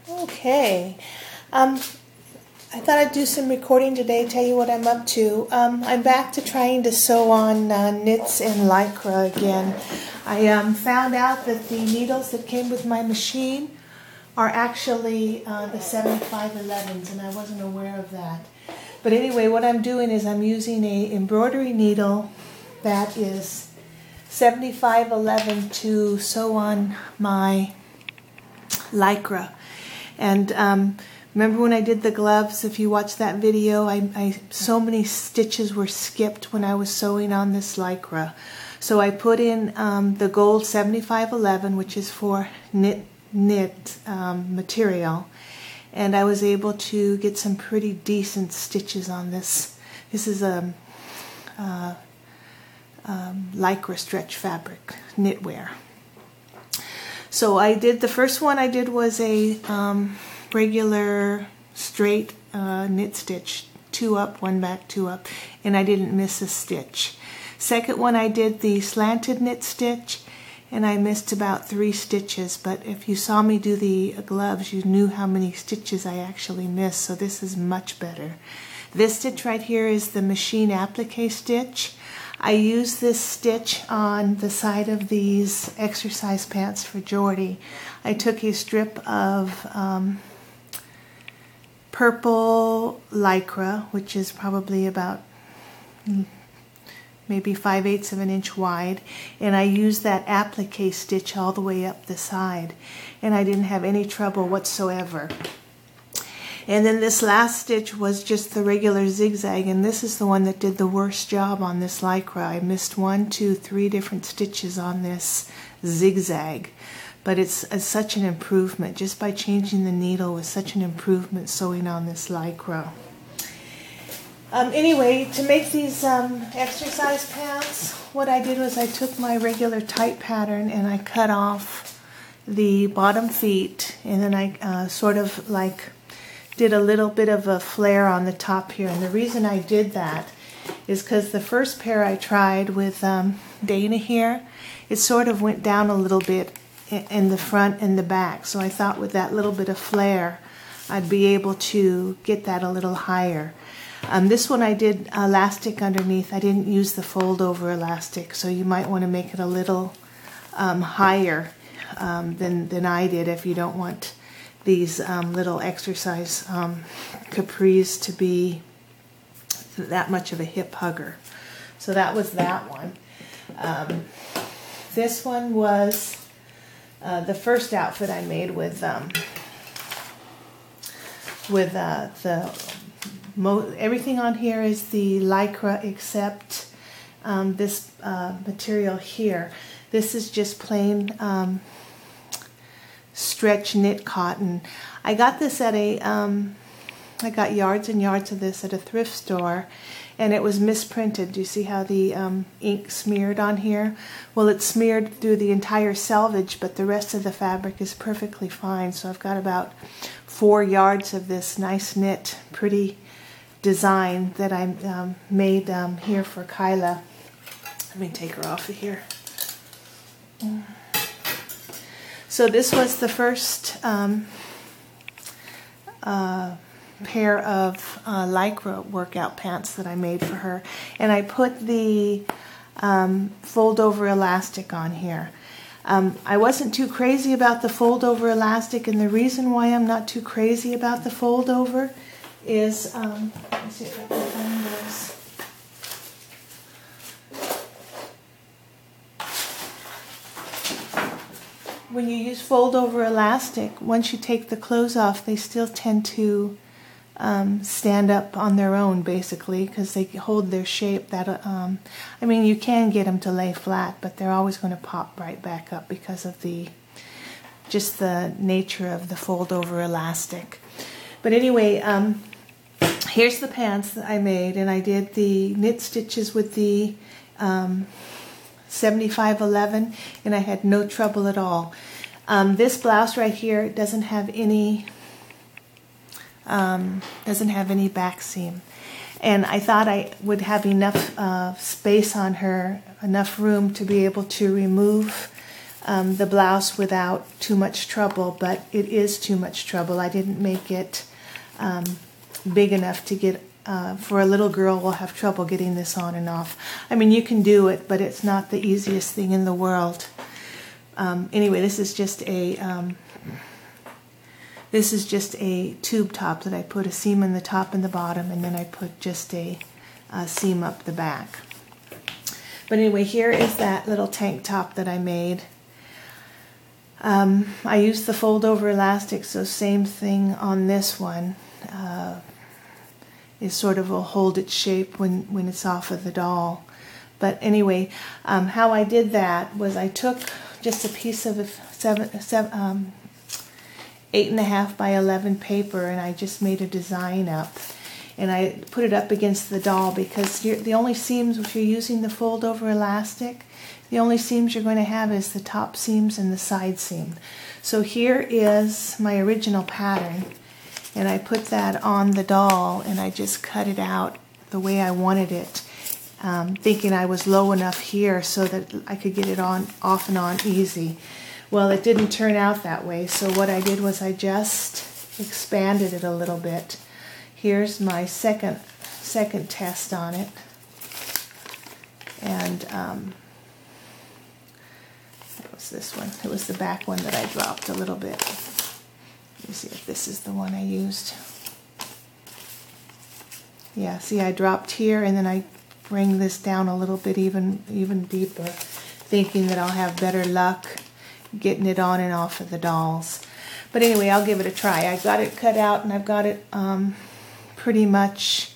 Okay. I thought I'd do some recording today, tell you what I'm up to. I'm back to trying to sew on knits in Lycra again. I found out that the needles that came with my machine are actually the 7511s, and I wasn't aware of that. But anyway, what I'm doing is I'm using a embroidery needle that is 7511 to sew on my Lycra. And remember when I did the gloves, if you watched that video, so many stitches were skipped when I was sewing on this Lycra. So I put in the gold 7511, which is for knit material, and I was able to get some pretty decent stitches on this. This is a Lycra stretch fabric knitwear. So I did, the first one I did was a regular straight knit stitch, 2 up, 1 back, 2 up, and I didn't miss a stitch. Second one I did the slanted knit stitch, and I missed about 3 stitches, but if you saw me do the gloves, you knew how many stitches I actually missed, so this is much better. This stitch right here is the machine applique stitch. I used this stitch on the side of these exercise pants for Jordy. I took a strip of purple Lycra, which is probably about maybe 5/8 of an inch wide, and I used that applique stitch all the way up the side, and I didn't have any trouble whatsoever. And then this last stitch was just the regular zigzag, and this is the one that did the worst job on this Lycra. I missed 1, 2, 3 different stitches on this zigzag, but it's such an improvement. Just by changing the needle was such an improvement sewing on this Lycra. Anyway, to make these exercise pants, what I did was I took my regular tight pattern and I cut off the bottom feet, and then I sort of like did a little bit of a flare on the top here. And the reason I did that is because the first pair I tried with Dana here, it sort of went down a little bit in the front and the back. So I thought with that little bit of flare, I'd be able to get that a little higher. This one I did elastic underneath. I didn't use the fold over elastic, so you might want to make it a little higher than I did if you don't want these little exercise capris to be that much of a hip hugger. So that was that one. This one was the first outfit I made with everything on here is the Lycra except this material here. This is just plain stretch knit cotton. I got this at I got yards and yards of this at a thrift store, and it was misprinted. Do you see how the ink smeared on here? Well, it's smeared through the entire selvage, but the rest of the fabric is perfectly fine. So I've got about 4 yards of this nice knit, pretty design that I made here for Kyla. Let me take her off of here. So this was the first pair of Lycra workout pants that I made for her, and I put the fold over elastic on here. I wasn't too crazy about the fold over elastic, and the reason why I'm not too crazy about the fold over is, let me see if I can find this. When you use fold over elastic, once you take the clothes off, they still tend to stand up on their own, basically, because they hold their shape. That I mean, you can get them to lay flat, but they're always going to pop right back up because of just the nature of the fold over elastic. But anyway, here's the pants that I made, and I did the knit stitches with the 7511, and I had no trouble at all. This blouse right here doesn't have any back seam, and I thought I would have enough space on her, enough room to be able to remove the blouse without too much trouble, but it is too much trouble. I didn't make it big enough to get, for a little girl will have trouble getting this on and off. I mean, you can do it, but it's not the easiest thing in the world. Anyway, this is just a tube top that I put a seam in the top and the bottom, and then I put just a seam up the back. But anyway, here is that little tank top that I made. I used the fold over elastic, so same thing on this one. It sort of will hold its shape when it's off of the doll. But anyway, how I did that was I took just a piece of 8.5 by 11 paper, and I just made a design up. And I put it up against the doll because the only seams, if you're using the fold over elastic, the only seams you're going to have is the top seams and the side seam. So here is my original pattern, and I put that on the doll and I just cut it out the way I wanted it, thinking I was low enough here so that I could get it on, off and on easy. Well, it didn't turn out that way, so what I did was I just expanded it a little bit. Here's my second test on it, and what was this one? It was the back one that I dropped a little bit. Let me see if this is the one I used. Yeah, see, I dropped here, and then I bring this down a little bit even deeper, thinking that I'll have better luck getting it on and off of the dolls. But anyway, I'll give it a try. I got it cut out, and I've got it pretty much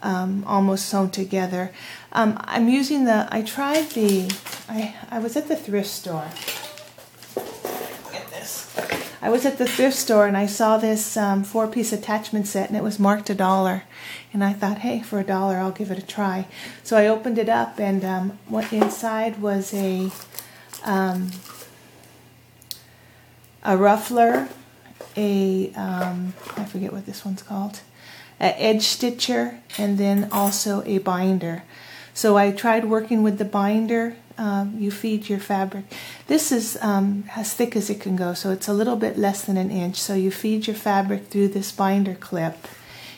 almost sewn together. I'm using I was at the thrift store. Get this. I was at the thrift store and I saw this 4-piece attachment set, and it was marked $1. And I thought, hey, for $1 I'll give it a try. So I opened it up, and what inside was a ruffler, I forget what this one's called, an edge stitcher, and then also a binder. So I tried working with the binder. You feed your fabric. This is as thick as it can go, so it's a little bit less than an inch. So you feed your fabric through this binder clip,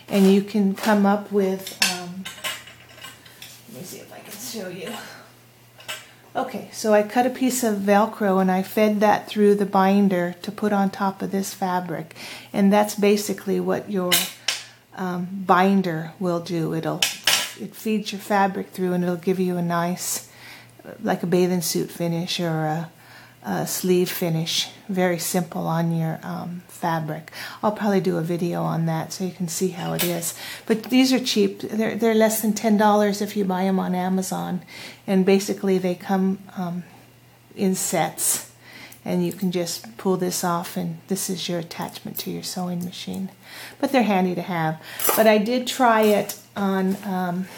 and you can come up with, let me see if I can show you. Okay, so I cut a piece of Velcro and I fed that through the binder to put on top of this fabric, and that's basically what your binder will do. It feeds your fabric through, and it'll give you a nice, like a bathing suit finish or a sleeve finish. Very simple on your fabric. I'll probably do a video on that so you can see how it is. But these are cheap. They're less than $10 if you buy them on Amazon, and basically they come in sets, and you can just pull this off, and this is your attachment to your sewing machine. But they're handy to have. But I did try it on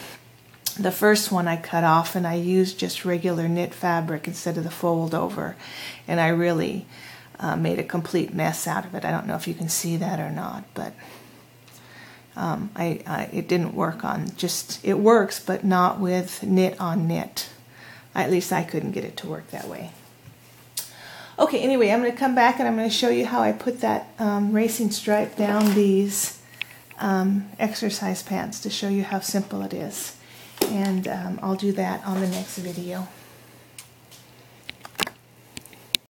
the first one I cut off, and I used just regular knit fabric instead of the fold over, and I really made a complete mess out of it. I don't know if you can see that or not, but it didn't work on it works, but not with knit on knit. At least I couldn't get it to work that way. Okay, anyway, I'm going to come back and I'm going to show you how I put that racing stripe down these exercise pants to show you how simple it is. And I'll do that on the next video.